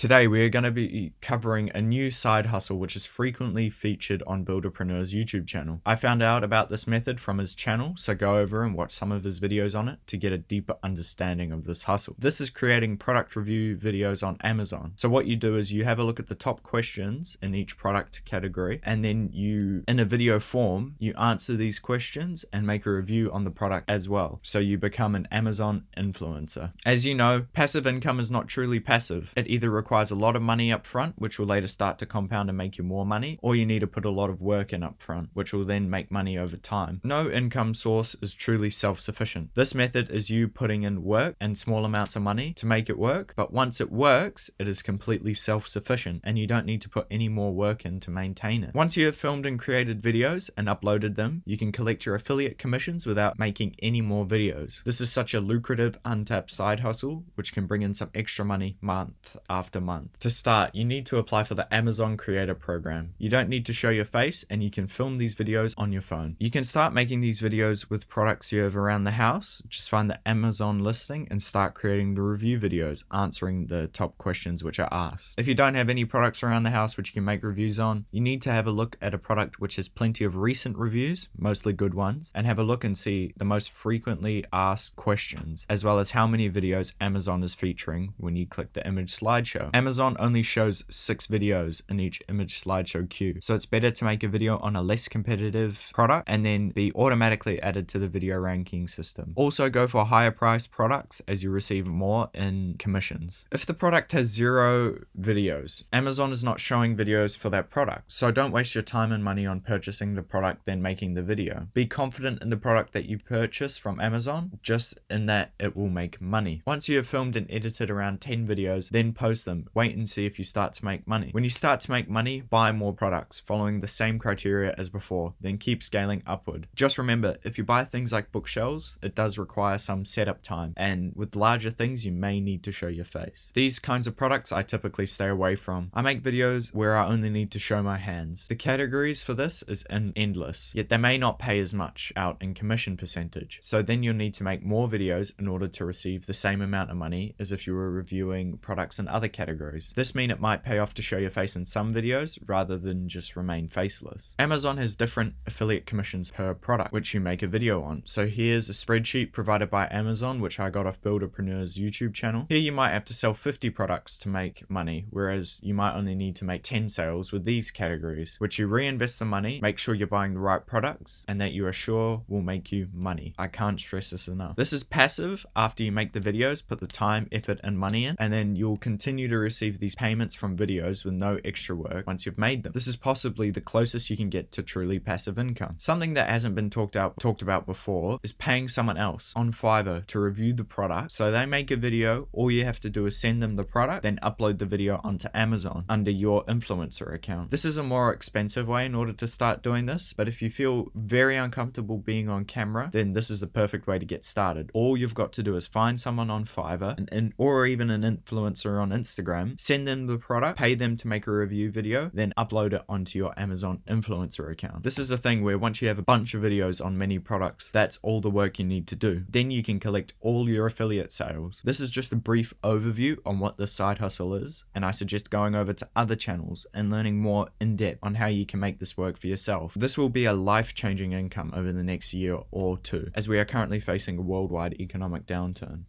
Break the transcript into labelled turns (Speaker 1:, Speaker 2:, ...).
Speaker 1: Today we are going to be covering a new side hustle which is frequently featured on Builderpreneur's YouTube channel. I found out about this method from his channel, so go over and watch some of his videos on it to get a deeper understanding of this hustle. This is creating product review videos on Amazon. So what you do is you have a look at the top questions in each product category, and then you, in a video form, you answer these questions and make a review on the product as well. So you become an Amazon influencer. As you know, passive income is not truly passive. It either requires a lot of money up front, which will later start to compound and make you more money, or you need to put a lot of work in up front, which will then make money over time. No income source is truly self-sufficient. This method is you putting in work and small amounts of money to make it work, but once it works, it is completely self-sufficient and you don't need to put any more work in to maintain it. Once you have filmed and created videos and uploaded them, you can collect your affiliate commissions without making any more videos. This is such a lucrative untapped side hustle, which can bring in some extra money month after month. To start, you need to apply for the Amazon Creator Program. You don't need to show your face and you can film these videos on your phone. You can start making these videos with products you have around the house. Just find the Amazon listing and start creating the review videos, answering the top questions which are asked. If you don't have any products around the house which you can make reviews on, you need to have a look at a product which has plenty of recent reviews, mostly good ones, and have a look and see the most frequently asked questions, as well as how many videos Amazon is featuring when you click the image slideshow. Amazon only shows 6 videos in each image slideshow queue, so it's better to make a video on a less competitive product and then be automatically added to the video ranking system. Also go for higher priced products as you receive more in commissions. If the product has 0 videos, Amazon is not showing videos for that product, so don't waste your time and money on purchasing the product then making the video. Be confident in the product that you purchase from Amazon, just in that it will make money. Once you have filmed and edited around 10 videos, then post them. Wait and see if you start to make money. When you start to make money, buy more products, following the same criteria as before, then keep scaling upward. Just remember, if you buy things like bookshelves, it does require some setup time, and with larger things, you may need to show your face. These kinds of products I typically stay away from. I make videos where I only need to show my hands. The categories for this is endless, yet they may not pay as much out in commission percentage, so then you'll need to make more videos in order to receive the same amount of money as if you were reviewing products in other categories. This means it might pay off to show your face in some videos rather than just remain faceless. Amazon has different affiliate commissions per product which you make a video on. So here's a spreadsheet provided by Amazon which I got off Builderpreneur's YouTube channel. Here you might have to sell 50 products to make money, whereas you might only need to make 10 sales with these categories, which you reinvest the money, make sure you're buying the right products, and that you are sure will make you money. I can't stress this enough. This is passive. After you make the videos, put the time, effort, and money in, and then you'll continue to receive these payments from videos with no extra work once you've made them. This is possibly the closest you can get to truly passive income. Something that hasn't been talked about before is paying someone else on Fiverr to review the product. So they make a video, all you have to do is send them the product, then upload the video onto Amazon under your influencer account. This is a more expensive way in order to start doing this, but if you feel very uncomfortable being on camera, then this is the perfect way to get started. All you've got to do is find someone on Fiverr or even an influencer on Instagram, send them the product, pay them to make a review video, then upload it onto your Amazon influencer account. This is a thing where once you have a bunch of videos on many products, that's all the work you need to do. Then you can collect all your affiliate sales. This is just a brief overview on what this side hustle is, and I suggest going over to other channels and learning more in depth on how you can make this work for yourself. This will be a life-changing income over the next year or two, as we are currently facing a worldwide economic downturn.